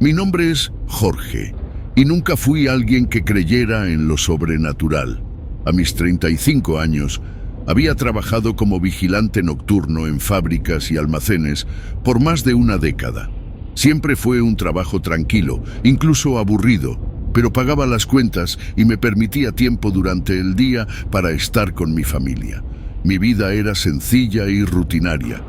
Mi nombre es Jorge y nunca fui alguien que creyera en lo sobrenatural. A mis 35 años, había trabajado como vigilante nocturno en fábricas y almacenes por más de una década. Siempre fue un trabajo tranquilo, incluso aburrido, pero pagaba las cuentas y me permitía tiempo durante el día para estar con mi familia. Mi vida era sencilla y rutinaria.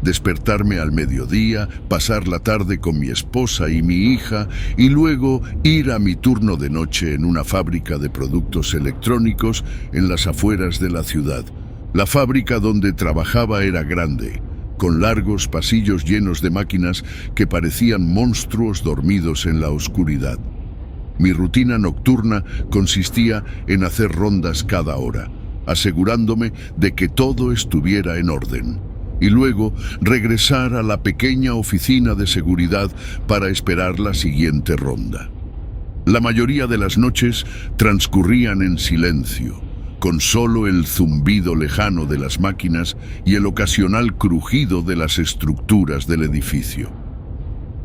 Despertarme al mediodía, pasar la tarde con mi esposa y mi hija y luego ir a mi turno de noche en una fábrica de productos electrónicos en las afueras de la ciudad. La fábrica donde trabajaba era grande, con largos pasillos llenos de máquinas que parecían monstruos dormidos en la oscuridad. Mi rutina nocturna consistía en hacer rondas cada hora, asegurándome de que todo estuviera en orden, y luego regresar a la pequeña oficina de seguridad para esperar la siguiente ronda. La mayoría de las noches transcurrían en silencio, con solo el zumbido lejano de las máquinas y el ocasional crujido de las estructuras del edificio.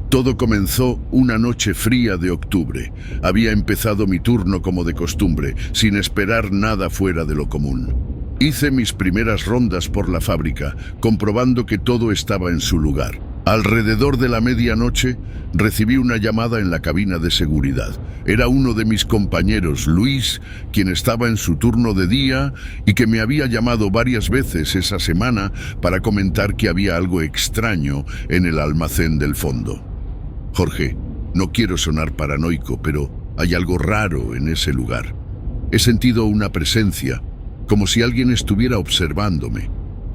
Todo comenzó una noche fría de octubre. Había empezado mi turno como de costumbre, sin esperar nada fuera de lo común. Hice mis primeras rondas por la fábrica, comprobando que todo estaba en su lugar. Alrededor de la medianoche, recibí una llamada en la cabina de seguridad. Era uno de mis compañeros, Luis, quien estaba en su turno de día y que me había llamado varias veces esa semana para comentar que había algo extraño en el almacén del fondo. Jorge, no quiero sonar paranoico, pero hay algo raro en ese lugar. He sentido una presencia, como si alguien estuviera observándome.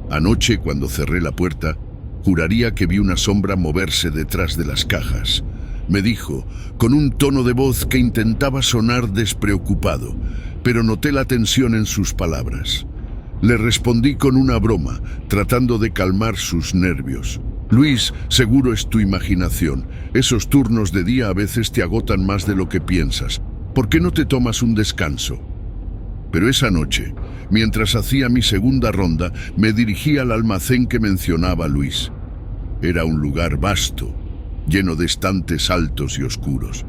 Anoche, cuando cerré la puerta, juraría que vi una sombra moverse detrás de las cajas. Me dijo, con un tono de voz que intentaba sonar despreocupado, pero noté la tensión en sus palabras. Le respondí con una broma, tratando de calmar sus nervios. Luis, seguro es tu imaginación. Esos turnos de día a veces te agotan más de lo que piensas. ¿Por qué no te tomas un descanso? Pero esa noche, mientras hacía mi segunda ronda, me dirigí al almacén que mencionaba Luis. Era un lugar vasto, lleno de estantes altos y oscuros.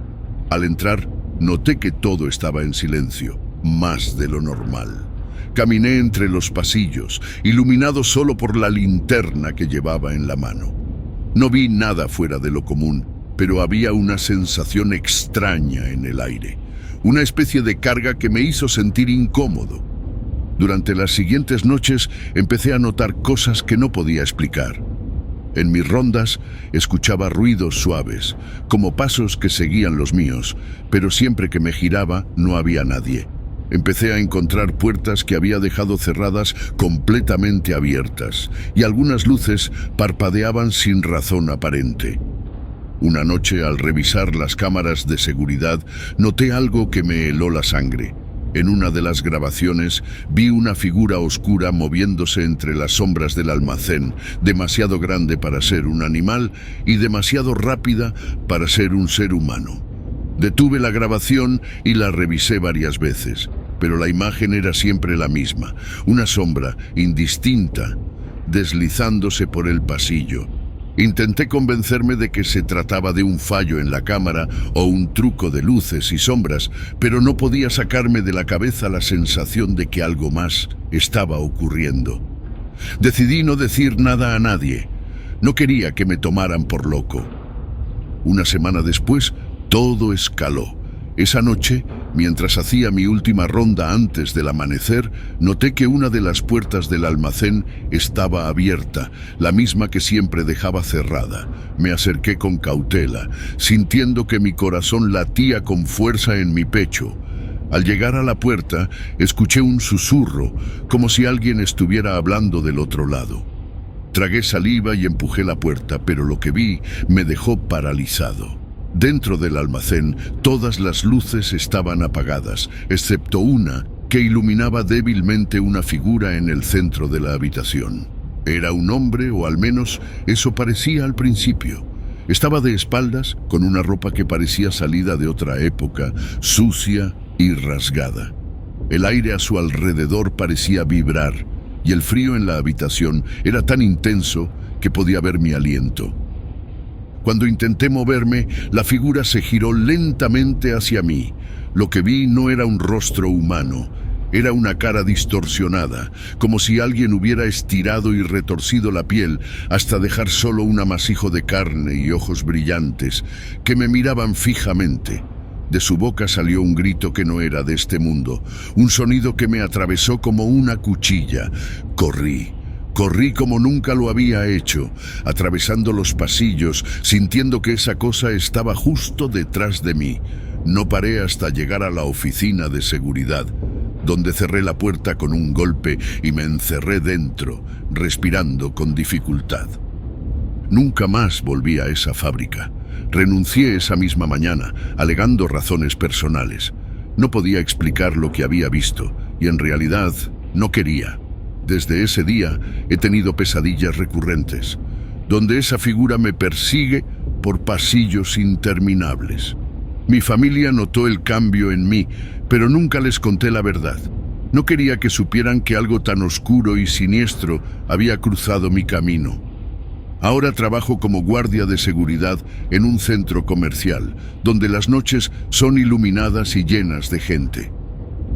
Al entrar, noté que todo estaba en silencio, más de lo normal. Caminé entre los pasillos, iluminado solo por la linterna que llevaba en la mano. No vi nada fuera de lo común, pero había una sensación extraña en el aire. Una especie de carga que me hizo sentir incómodo. Durante las siguientes noches empecé a notar cosas que no podía explicar. En mis rondas escuchaba ruidos suaves, como pasos que seguían los míos, pero siempre que me giraba no había nadie. Empecé a encontrar puertas que había dejado cerradas completamente abiertas, y algunas luces parpadeaban sin razón aparente. Una noche, al revisar las cámaras de seguridad, noté algo que me heló la sangre. En una de las grabaciones vi una figura oscura moviéndose entre las sombras del almacén, demasiado grande para ser un animal y demasiado rápida para ser un ser humano. Detuve la grabación y la revisé varias veces, pero la imagen era siempre la misma, una sombra indistinta, deslizándose por el pasillo. Intenté convencerme de que se trataba de un fallo en la cámara o un truco de luces y sombras, pero no podía sacarme de la cabeza la sensación de que algo más estaba ocurriendo. Decidí no decir nada a nadie. No quería que me tomaran por loco. Una semana después, todo escaló. Esa noche, mientras hacía mi última ronda antes del amanecer, noté que una de las puertas del almacén estaba abierta, la misma que siempre dejaba cerrada. Me acerqué con cautela, sintiendo que mi corazón latía con fuerza en mi pecho. Al llegar a la puerta, escuché un susurro, como si alguien estuviera hablando del otro lado. Tragué saliva y empujé la puerta, pero lo que vi me dejó paralizado. Dentro del almacén, todas las luces estaban apagadas, excepto una que iluminaba débilmente una figura en el centro de la habitación. Era un hombre, o al menos eso parecía al principio. Estaba de espaldas, con una ropa que parecía salida de otra época, sucia y rasgada. El aire a su alrededor parecía vibrar, y el frío en la habitación era tan intenso que podía ver mi aliento. Cuando intenté moverme, la figura se giró lentamente hacia mí. Lo que vi no era un rostro humano, era una cara distorsionada, como si alguien hubiera estirado y retorcido la piel hasta dejar solo un amasijo de carne y ojos brillantes que me miraban fijamente. De su boca salió un grito que no era de este mundo, un sonido que me atravesó como una cuchilla. Corrí como nunca lo había hecho, atravesando los pasillos, sintiendo que esa cosa estaba justo detrás de mí. No paré hasta llegar a la oficina de seguridad, donde cerré la puerta con un golpe y me encerré dentro, respirando con dificultad. Nunca más volví a esa fábrica. Renuncié esa misma mañana, alegando razones personales. No podía explicar lo que había visto, y en realidad no quería. Desde ese día he tenido pesadillas recurrentes, donde esa figura me persigue por pasillos interminables. Mi familia notó el cambio en mí, pero nunca les conté la verdad. No quería que supieran que algo tan oscuro y siniestro había cruzado mi camino. Ahora trabajo como guardia de seguridad en un centro comercial, donde las noches son iluminadas y llenas de gente.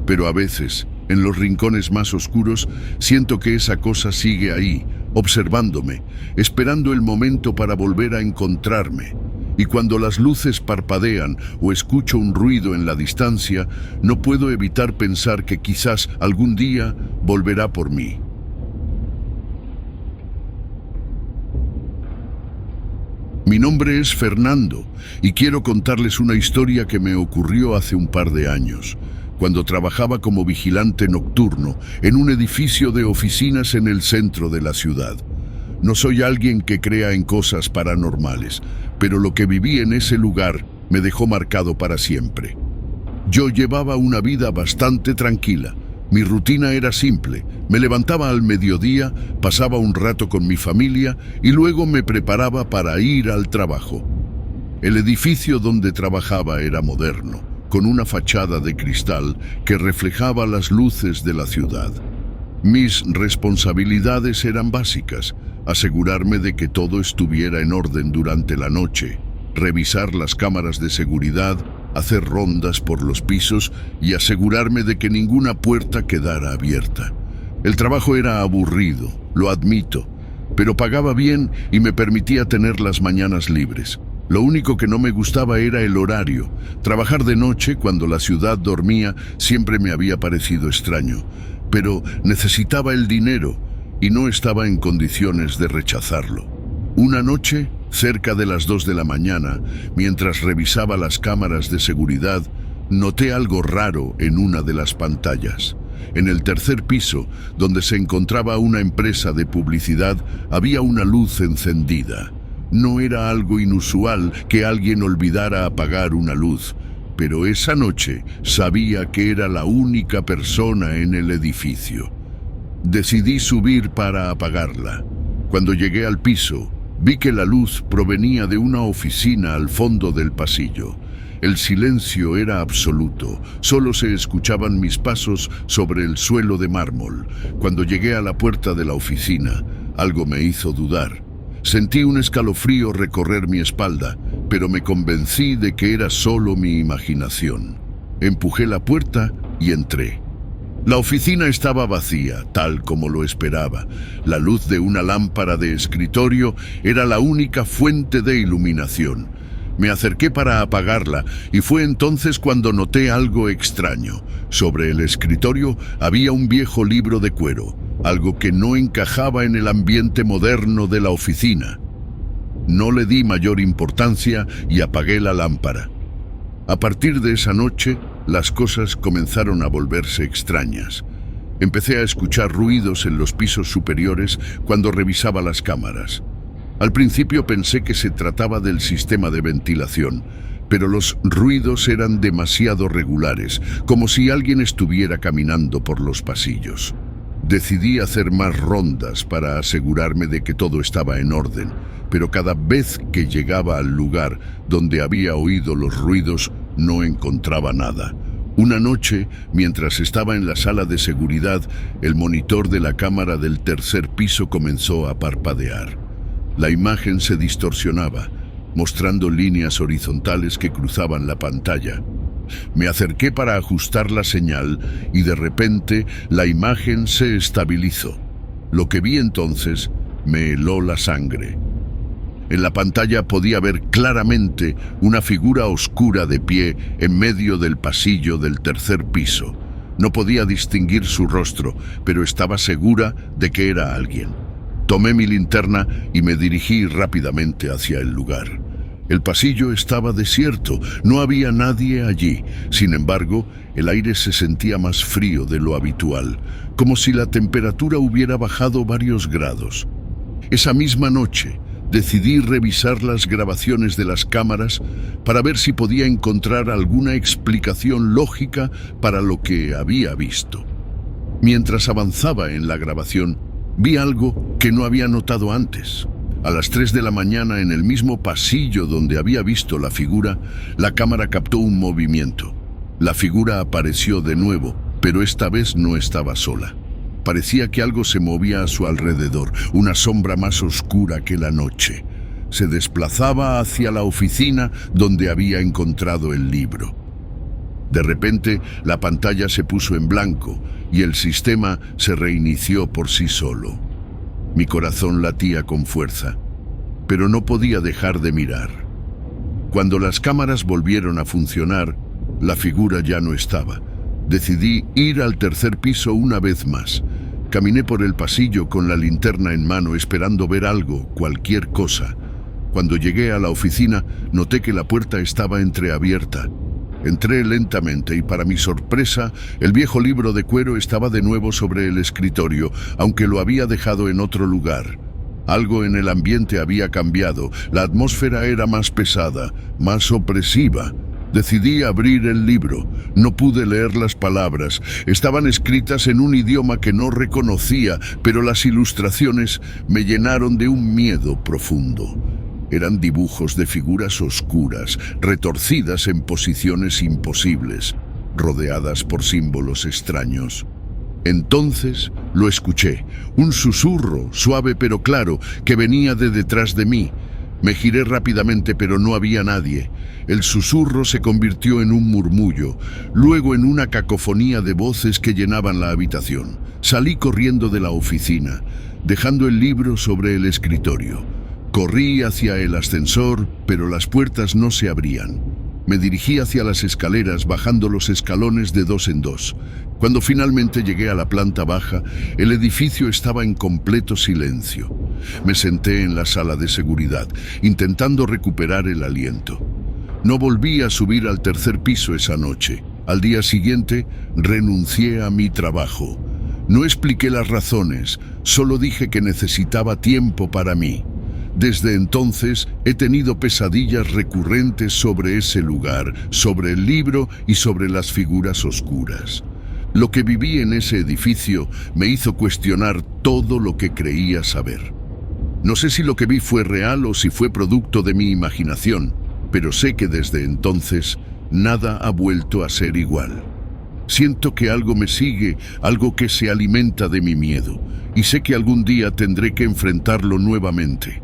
Pero a veces, en los rincones más oscuros, siento que esa cosa sigue ahí, observándome, esperando el momento para volver a encontrarme. Y cuando las luces parpadean o escucho un ruido en la distancia, no puedo evitar pensar que quizás algún día volverá por mí. Mi nombre es Fernando y quiero contarles una historia que me ocurrió hace un par de años, cuando trabajaba como vigilante nocturno en un edificio de oficinas en el centro de la ciudad. No soy alguien que crea en cosas paranormales, pero lo que viví en ese lugar me dejó marcado para siempre. Yo llevaba una vida bastante tranquila. Mi rutina era simple. Me levantaba al mediodía, pasaba un rato con mi familia y luego me preparaba para ir al trabajo. El edificio donde trabajaba era moderno, con una fachada de cristal que reflejaba las luces de la ciudad. Mis responsabilidades eran básicas: asegurarme de que todo estuviera en orden durante la noche, revisar las cámaras de seguridad, hacer rondas por los pisos y asegurarme de que ninguna puerta quedara abierta. El trabajo era aburrido, lo admito, pero pagaba bien y me permitía tener las mañanas libres. Lo único que no me gustaba era el horario. Trabajar de noche, cuando la ciudad dormía, siempre me había parecido extraño, pero necesitaba el dinero y no estaba en condiciones de rechazarlo. Una noche, cerca de las 2 de la mañana, mientras revisaba las cámaras de seguridad, noté algo raro en una de las pantallas. En el tercer piso, donde se encontraba una empresa de publicidad, había una luz encendida. No era algo inusual que alguien olvidara apagar una luz, pero esa noche sabía que era la única persona en el edificio. Decidí subir para apagarla. Cuando llegué al piso, vi que la luz provenía de una oficina al fondo del pasillo. El silencio era absoluto, solo se escuchaban mis pasos sobre el suelo de mármol. Cuando llegué a la puerta de la oficina, algo me hizo dudar. Sentí un escalofrío recorrer mi espalda, pero me convencí de que era solo mi imaginación. Empujé la puerta y entré. La oficina estaba vacía, tal como lo esperaba. La luz de una lámpara de escritorio era la única fuente de iluminación. Me acerqué para apagarla y fue entonces cuando noté algo extraño. Sobre el escritorio había un viejo libro de cuero, algo que no encajaba en el ambiente moderno de la oficina. No le di mayor importancia y apagué la lámpara. A partir de esa noche, las cosas comenzaron a volverse extrañas. Empecé a escuchar ruidos en los pisos superiores cuando revisaba las cámaras. Al principio pensé que se trataba del sistema de ventilación, pero los ruidos eran demasiado regulares, como si alguien estuviera caminando por los pasillos. Decidí hacer más rondas para asegurarme de que todo estaba en orden, pero cada vez que llegaba al lugar donde había oído los ruidos, no encontraba nada. Una noche, mientras estaba en la sala de seguridad, el monitor de la cámara del tercer piso comenzó a parpadear. La imagen se distorsionaba mostrando líneas horizontales que cruzaban la pantalla. Me acerqué para ajustar la señal y de repente la imagen se estabilizó. Lo que vi entonces me heló la sangre. En la pantalla podía ver claramente una figura oscura de pie en medio del pasillo del tercer piso. No podía distinguir su rostro, pero estaba segura de que era alguien. Tomé mi linterna y me dirigí rápidamente hacia el lugar. El pasillo estaba desierto, no había nadie allí. Sin embargo, el aire se sentía más frío de lo habitual, como si la temperatura hubiera bajado varios grados. Esa misma noche, decidí revisar las grabaciones de las cámaras para ver si podía encontrar alguna explicación lógica para lo que había visto. Mientras avanzaba en la grabación, vi algo que no había notado antes. A las 3 de la mañana, en el mismo pasillo donde había visto la figura, la cámara captó un movimiento. La figura apareció de nuevo, pero esta vez no estaba sola. Parecía que algo se movía a su alrededor, una sombra más oscura que la noche. Se desplazaba hacia la oficina donde había encontrado el libro. De repente, la pantalla se puso en blanco y el sistema se reinició por sí solo. Mi corazón latía con fuerza, pero no podía dejar de mirar. Cuando las cámaras volvieron a funcionar, la figura ya no estaba. Decidí ir al tercer piso una vez más. Caminé por el pasillo con la linterna en mano esperando ver algo, cualquier cosa. Cuando llegué a la oficina, noté que la puerta estaba entreabierta. Entré lentamente y para mi sorpresa, el viejo libro de cuero estaba de nuevo sobre el escritorio, aunque lo había dejado en otro lugar. Algo en el ambiente había cambiado, la atmósfera era más pesada, más opresiva. Decidí abrir el libro. No pude leer las palabras. Estaban escritas en un idioma que no reconocía, pero las ilustraciones me llenaron de un miedo profundo. Eran dibujos de figuras oscuras, retorcidas en posiciones imposibles, rodeadas por símbolos extraños. Entonces lo escuché, un susurro, suave pero claro, que venía de detrás de mí. Me giré rápidamente, pero no había nadie. El susurro se convirtió en un murmullo, luego en una cacofonía de voces que llenaban la habitación. Salí corriendo de la oficina, dejando el libro sobre el escritorio. Corrí hacia el ascensor, pero las puertas no se abrían. Me dirigí hacia las escaleras, bajando los escalones de 2 en 2. Cuando finalmente llegué a la planta baja, el edificio estaba en completo silencio. Me senté en la sala de seguridad, intentando recuperar el aliento. No volví a subir al tercer piso esa noche. Al día siguiente, renuncié a mi trabajo. No expliqué las razones, solo dije que necesitaba tiempo para mí. Desde entonces he tenido pesadillas recurrentes sobre ese lugar, sobre el libro y sobre las figuras oscuras. Lo que viví en ese edificio me hizo cuestionar todo lo que creía saber. No sé si lo que vi fue real o si fue producto de mi imaginación, pero sé que desde entonces nada ha vuelto a ser igual. Siento que algo me sigue, algo que se alimenta de mi miedo, y sé que algún día tendré que enfrentarlo nuevamente.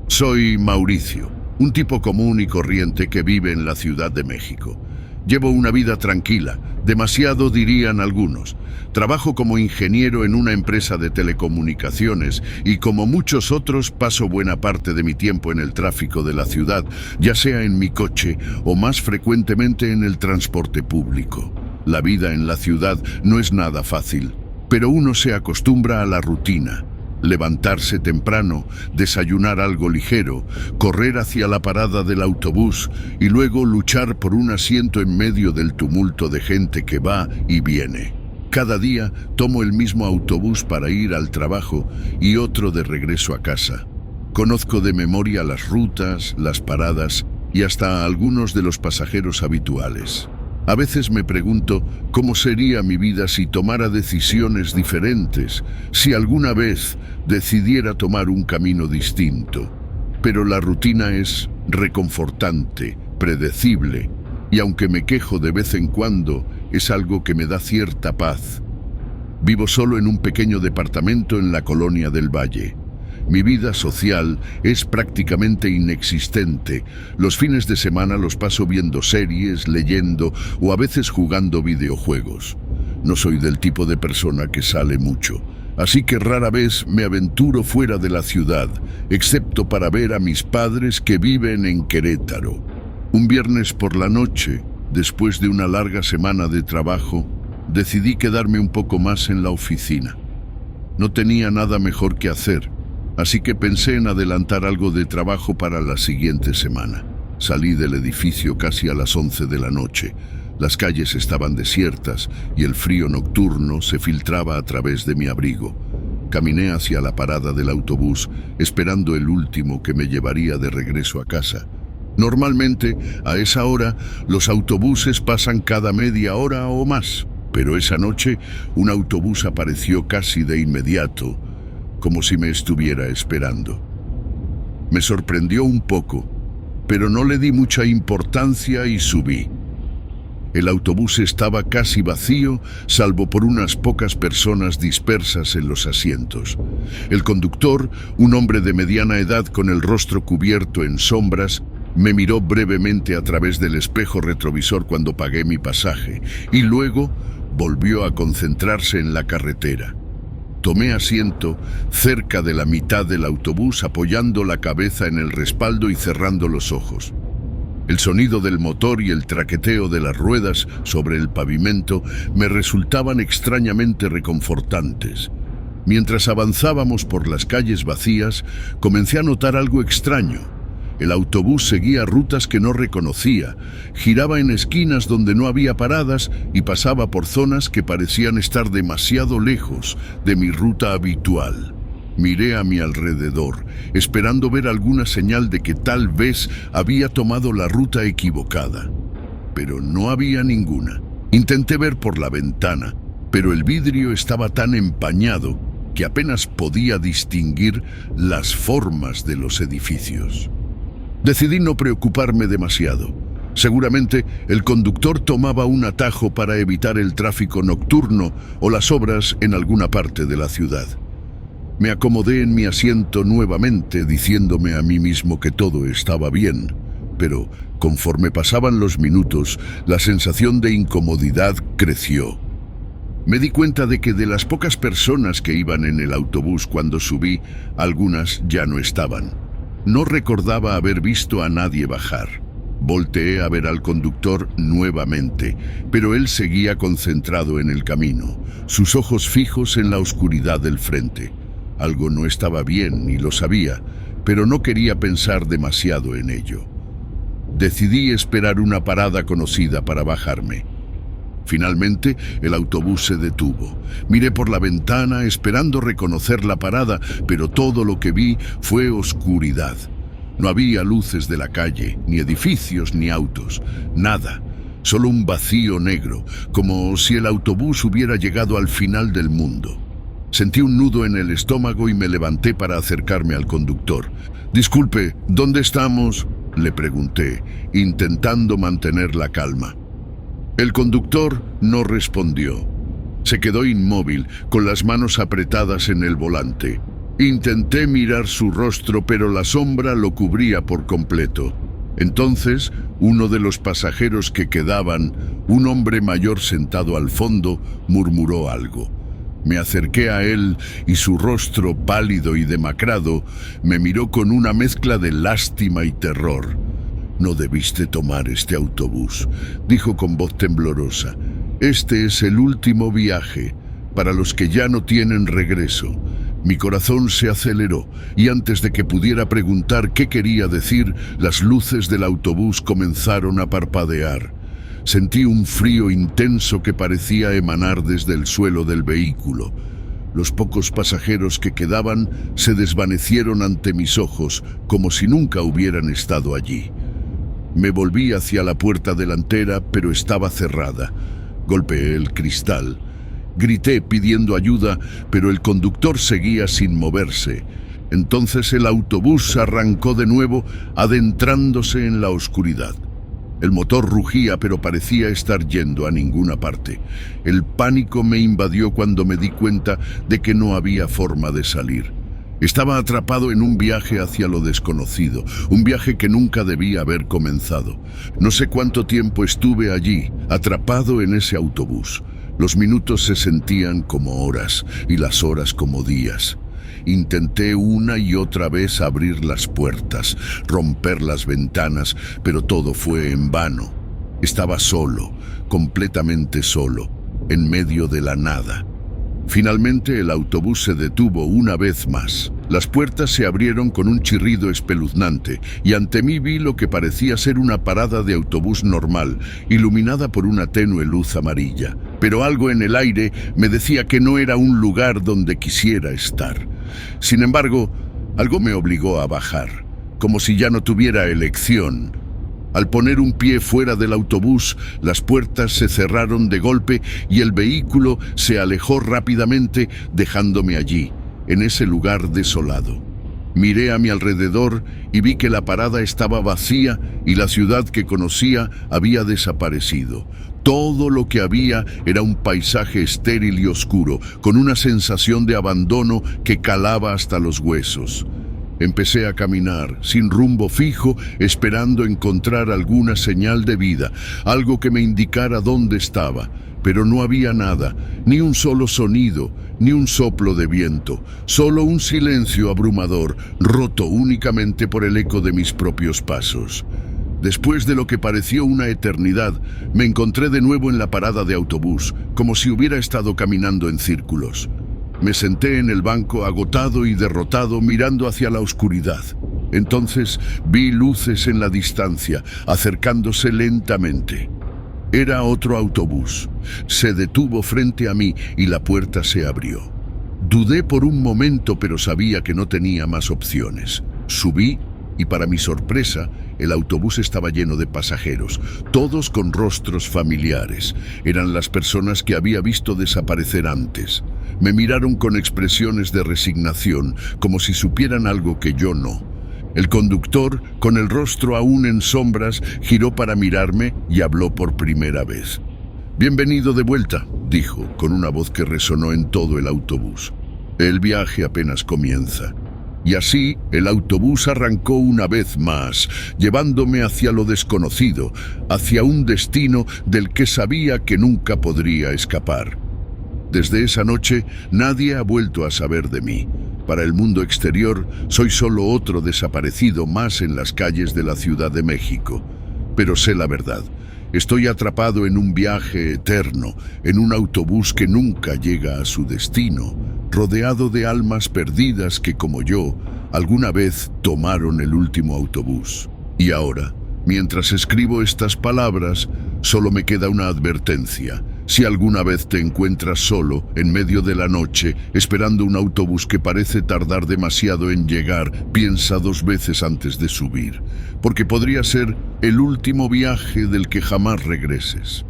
Soy Mauricio, un tipo común y corriente que vive en la Ciudad de México. Llevo una vida tranquila, demasiado dirían algunos. Trabajo como ingeniero en una empresa de telecomunicaciones y como muchos otros paso buena parte de mi tiempo en el tráfico de la ciudad, ya sea en mi coche o más frecuentemente en el transporte público. La vida en la ciudad no es nada fácil, pero uno se acostumbra a la rutina. Levantarse temprano, desayunar algo ligero, correr hacia la parada del autobús y luego luchar por un asiento en medio del tumulto de gente que va y viene. Cada día tomo el mismo autobús para ir al trabajo y otro de regreso a casa. Conozco de memoria las rutas, las paradas y hasta algunos de los pasajeros habituales. A veces me pregunto cómo sería mi vida si tomara decisiones diferentes, si alguna vez decidiera tomar un camino distinto. Pero la rutina es reconfortante, predecible, y aunque me quejo de vez en cuando, es algo que me da cierta paz. Vivo solo en un pequeño departamento en la colonia del Valle. Mi vida social es prácticamente inexistente. Los fines de semana los paso viendo series, leyendo o a veces jugando videojuegos. No soy del tipo de persona que sale mucho, así que rara vez me aventuro fuera de la ciudad, excepto para ver a mis padres que viven en Querétaro. Un viernes por la noche, después de una larga semana de trabajo, decidí quedarme un poco más en la oficina. No tenía nada mejor que hacer, así que pensé en adelantar algo de trabajo para la siguiente semana. Salí del edificio casi a las 11 de la noche. Las calles estaban desiertas y el frío nocturno se filtraba a través de mi abrigo. Caminé hacia la parada del autobús, esperando el último que me llevaría de regreso a casa. Normalmente, a esa hora, los autobuses pasan cada media hora o más, pero esa noche un autobús apareció casi de inmediato, como si me estuviera esperando. Me sorprendió un poco, pero no le di mucha importancia y subí. El autobús estaba casi vacío, salvo por unas pocas personas dispersas en los asientos. El conductor, un hombre de mediana edad con el rostro cubierto en sombras, me miró brevemente a través del espejo retrovisor cuando pagué mi pasaje y luego volvió a concentrarse en la carretera. Tomé asiento cerca de la mitad del autobús, apoyando la cabeza en el respaldo y cerrando los ojos. El sonido del motor y el traqueteo de las ruedas sobre el pavimento me resultaban extrañamente reconfortantes. Mientras avanzábamos por las calles vacías, comencé a notar algo extraño. El autobús seguía rutas que no reconocía, giraba en esquinas donde no había paradas y pasaba por zonas que parecían estar demasiado lejos de mi ruta habitual. Miré a mi alrededor, esperando ver alguna señal de que tal vez había tomado la ruta equivocada. Pero no había ninguna. Intenté ver por la ventana, pero el vidrio estaba tan empañado que apenas podía distinguir las formas de los edificios. Decidí no preocuparme demasiado. Seguramente el conductor tomaba un atajo para evitar el tráfico nocturno o las obras en alguna parte de la ciudad. Me acomodé en mi asiento nuevamente, diciéndome a mí mismo que todo estaba bien, pero conforme pasaban los minutos, la sensación de incomodidad creció. Me di cuenta de que de las pocas personas que iban en el autobús cuando subí, algunas ya no estaban. No recordaba haber visto a nadie bajar. Volteé a ver al conductor nuevamente, pero él seguía concentrado en el camino, sus ojos fijos en la oscuridad del frente. Algo no estaba bien y lo sabía, pero no quería pensar demasiado en ello. Decidí esperar una parada conocida para bajarme. Finalmente, el autobús se detuvo. Miré por la ventana esperando reconocer la parada, pero todo lo que vi fue oscuridad. No había luces de la calle, ni edificios, ni autos, nada. Solo un vacío negro, como si el autobús hubiera llegado al final del mundo. Sentí un nudo en el estómago y me levanté para acercarme al conductor. «Disculpe, ¿dónde estamos?», le pregunté, intentando mantener la calma. El conductor no respondió. Se quedó inmóvil, con las manos apretadas en el volante. Intenté mirar su rostro, pero la sombra lo cubría por completo. Entonces, uno de los pasajeros que quedaban, un hombre mayor sentado al fondo, murmuró algo. Me acerqué a él y su rostro pálido y demacrado me miró con una mezcla de lástima y terror. «No debiste tomar este autobús», dijo con voz temblorosa. «Este es el último viaje, para los que ya no tienen regreso». Mi corazón se aceleró y antes de que pudiera preguntar qué quería decir, las luces del autobús comenzaron a parpadear. Sentí un frío intenso que parecía emanar desde el suelo del vehículo. Los pocos pasajeros que quedaban se desvanecieron ante mis ojos como si nunca hubieran estado allí. Me volví hacia la puerta delantera, pero estaba cerrada. Golpeé el cristal. Grité pidiendo ayuda, pero el conductor seguía sin moverse. Entonces el autobús arrancó de nuevo, adentrándose en la oscuridad. El motor rugía, pero parecía estar yendo a ninguna parte. El pánico me invadió cuando me di cuenta de que no había forma de salir. Estaba atrapado en un viaje hacia lo desconocido, un viaje que nunca debía haber comenzado. No sé cuánto tiempo estuve allí, atrapado en ese autobús. Los minutos se sentían como horas y las horas como días. Intenté una y otra vez abrir las puertas, romper las ventanas, pero todo fue en vano. Estaba solo, completamente solo, en medio de la nada. Finalmente el autobús se detuvo una vez más. Las puertas se abrieron con un chirrido espeluznante y ante mí vi lo que parecía ser una parada de autobús normal, iluminada por una tenue luz amarilla. Pero algo en el aire me decía que no era un lugar donde quisiera estar. Sin embargo, algo me obligó a bajar, como si ya no tuviera elección. Al poner un pie fuera del autobús, las puertas se cerraron de golpe y el vehículo se alejó rápidamente, dejándome allí, en ese lugar desolado. Miré a mi alrededor y vi que la parada estaba vacía y la ciudad que conocía había desaparecido. Todo lo que había era un paisaje estéril y oscuro, con una sensación de abandono que calaba hasta los huesos. Empecé a caminar, sin rumbo fijo, esperando encontrar alguna señal de vida, algo que me indicara dónde estaba. Pero no había nada, ni un solo sonido, ni un soplo de viento, solo un silencio abrumador, roto únicamente por el eco de mis propios pasos. Después de lo que pareció una eternidad, me encontré de nuevo en la parada de autobús, como si hubiera estado caminando en círculos. Me senté en el banco agotado y derrotado mirando hacia la oscuridad. Entonces vi luces en la distancia, acercándose lentamente. Era otro autobús. Se detuvo frente a mí y la puerta se abrió. Dudé por un momento, pero sabía que no tenía más opciones. Subí y para mi sorpresa, el autobús estaba lleno de pasajeros, todos con rostros familiares. Eran las personas que había visto desaparecer antes. Me miraron con expresiones de resignación, como si supieran algo que yo no. El conductor, con el rostro aún en sombras, giró para mirarme y habló por primera vez. «Bienvenido de vuelta», dijo, con una voz que resonó en todo el autobús. «El viaje apenas comienza». Y así el autobús arrancó una vez más, llevándome hacia lo desconocido, hacia un destino del que sabía que nunca podría escapar. Desde esa noche nadie ha vuelto a saber de mí. Para el mundo exterior soy solo otro desaparecido más en las calles de la Ciudad de México. Pero sé la verdad. Estoy atrapado en un viaje eterno, en un autobús que nunca llega a su destino, rodeado de almas perdidas que, como yo, alguna vez tomaron el último autobús. Y ahora, mientras escribo estas palabras, solo me queda una advertencia. Si alguna vez te encuentras solo, en medio de la noche, esperando un autobús que parece tardar demasiado en llegar, piensa 2 veces antes de subir, porque podría ser el último viaje del que jamás regreses.